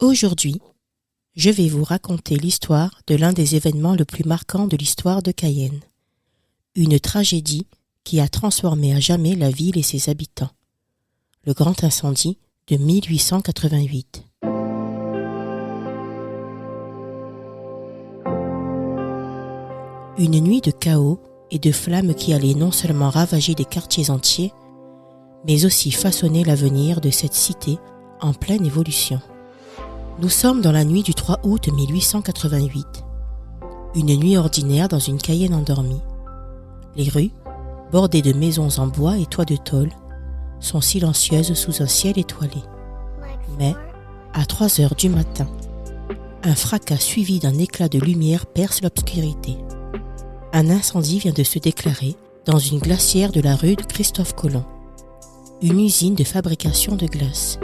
Aujourd'hui, je vais vous raconter l'histoire de l'un des événements le plus marquants de l'histoire de Cayenne. Une tragédie qui a transformé à jamais la ville et ses habitants. Le grand incendie de 1888. Une nuit de chaos et de flammes qui allaient non seulement ravager des quartiers entiers, mais aussi façonner l'avenir de cette cité en pleine évolution. Nous sommes dans la nuit du 3 août 1888. Une nuit ordinaire dans une Cayenne endormie. Les rues, bordées de maisons en bois et toits de tôle, sont silencieuses sous un ciel étoilé. Mais, à 3 heures du matin, un fracas suivi d'un éclat de lumière perce l'obscurité. Un incendie vient de se déclarer dans une glacière de la rue de Christophe-Colomb, une usine de fabrication de glace.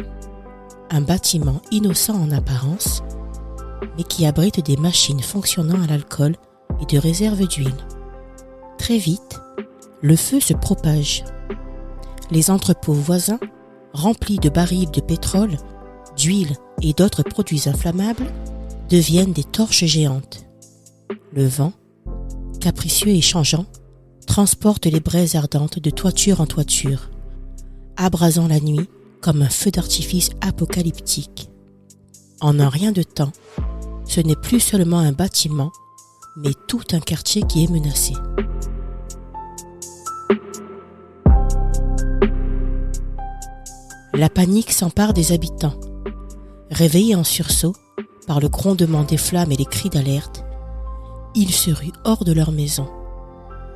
Un bâtiment innocent en apparence, mais qui abrite des machines fonctionnant à l'alcool et de réserves d'huile. Très vite, le feu se propage. Les entrepôts voisins, remplis de barils de pétrole, d'huile et d'autres produits inflammables, deviennent des torches géantes. Le vent, capricieux et changeant, transporte les braises ardentes de toiture en toiture, abrasant la nuit comme un feu d'artifice apocalyptique. En un rien de temps, ce n'est plus seulement un bâtiment, mais tout un quartier qui est menacé. La panique s'empare des habitants. Réveillés en sursaut par le grondement des flammes et les cris d'alerte, ils se ruent hors de leur maison.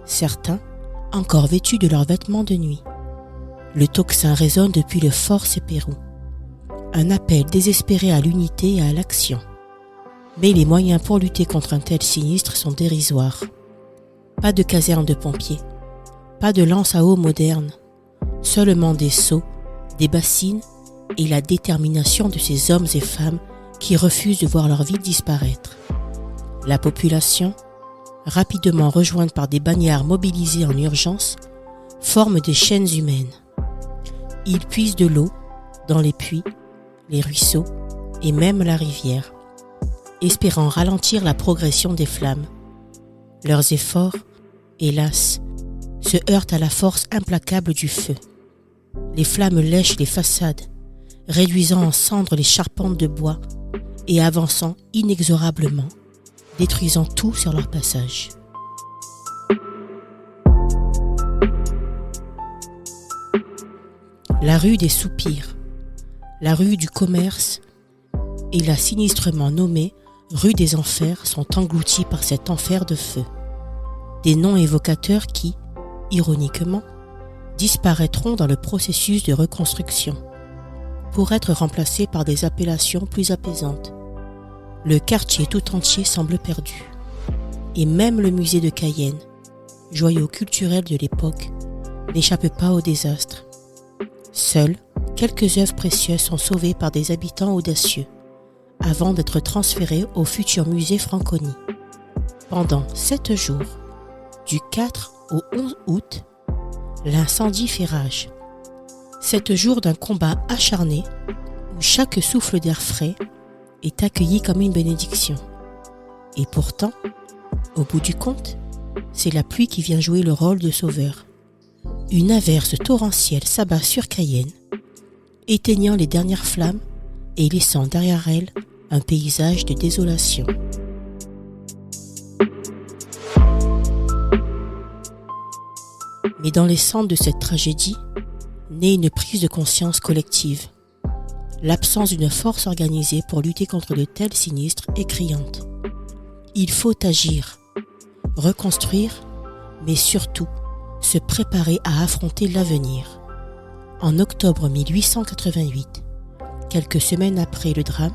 Certains, encore vêtus de leurs vêtements de nuit. Le tocsin résonne depuis le fort Sepérou. Un appel désespéré à l'unité et à l'action. Mais les moyens pour lutter contre un tel sinistre sont dérisoires. Pas de caserne de pompiers, pas de lance à eau moderne, seulement des seaux, des bassines et la détermination de ces hommes et femmes qui refusent de voir leur vie disparaître. La population, rapidement rejointe par des bagnards mobilisés en urgence, forme des chaînes humaines. Ils puisent de l'eau dans les puits, les ruisseaux et même la rivière, espérant ralentir la progression des flammes. Leurs efforts, hélas, se heurtent à la force implacable du feu. Les flammes lèchent les façades, réduisant en cendres les charpentes de bois et avançant inexorablement, détruisant tout sur leur passage. La rue des soupirs, la rue du commerce et la sinistrement nommée rue des enfers sont engloutis par cet enfer de feu. Des noms évocateurs qui, ironiquement, disparaîtront dans le processus de reconstruction, pour être remplacés par des appellations plus apaisantes. Le quartier tout entier semble perdu, et même le musée de Cayenne, joyau culturel de l'époque, n'échappe pas au désastre. Seules quelques œuvres précieuses sont sauvées par des habitants audacieux, avant d'être transférées au futur musée Franconi. Pendant 7 jours, du 4 au 11 août, l'incendie fait rage. 7 jours d'un combat acharné où chaque souffle d'air frais est accueilli comme une bénédiction. Et pourtant, au bout du compte, c'est la pluie qui vient jouer le rôle de sauveur. Une averse torrentielle s'abat sur Cayenne, éteignant les dernières flammes et laissant derrière elle un paysage de désolation. Mais dans les cendres de cette tragédie, naît une prise de conscience collective. L'absence d'une force organisée pour lutter contre de tels sinistres est criante. Il faut agir, reconstruire, mais surtout se préparer à affronter l'avenir. En octobre 1888, quelques semaines après le drame,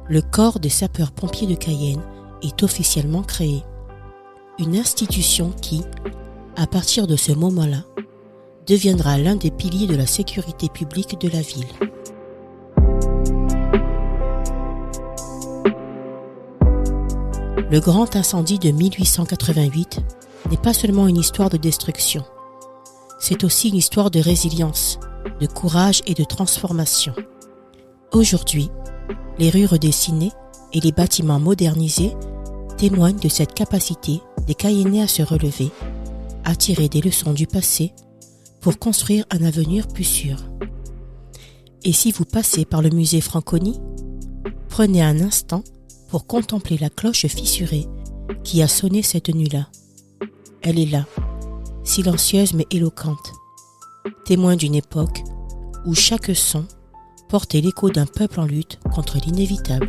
le corps des sapeurs-pompiers de Cayenne est officiellement créé. Une institution qui, à partir de ce moment-là, deviendra l'un des piliers de la sécurité publique de la ville. Le grand incendie de 1888 n'est pas seulement une histoire de destruction, c'est aussi une histoire de résilience, de courage et de transformation. Aujourd'hui, Les rues redessinées et les bâtiments modernisés témoignent de cette capacité des Cayennais à se relever, à tirer des leçons du passé pour construire un avenir plus sûr. Et si vous passez par le musée Franconi, prenez un instant pour contempler la cloche fissurée qui a sonné cette nuit-là. Elle est là, silencieuse mais éloquente, témoin d'une époque où chaque son portait l'écho d'un peuple en lutte contre l'inévitable.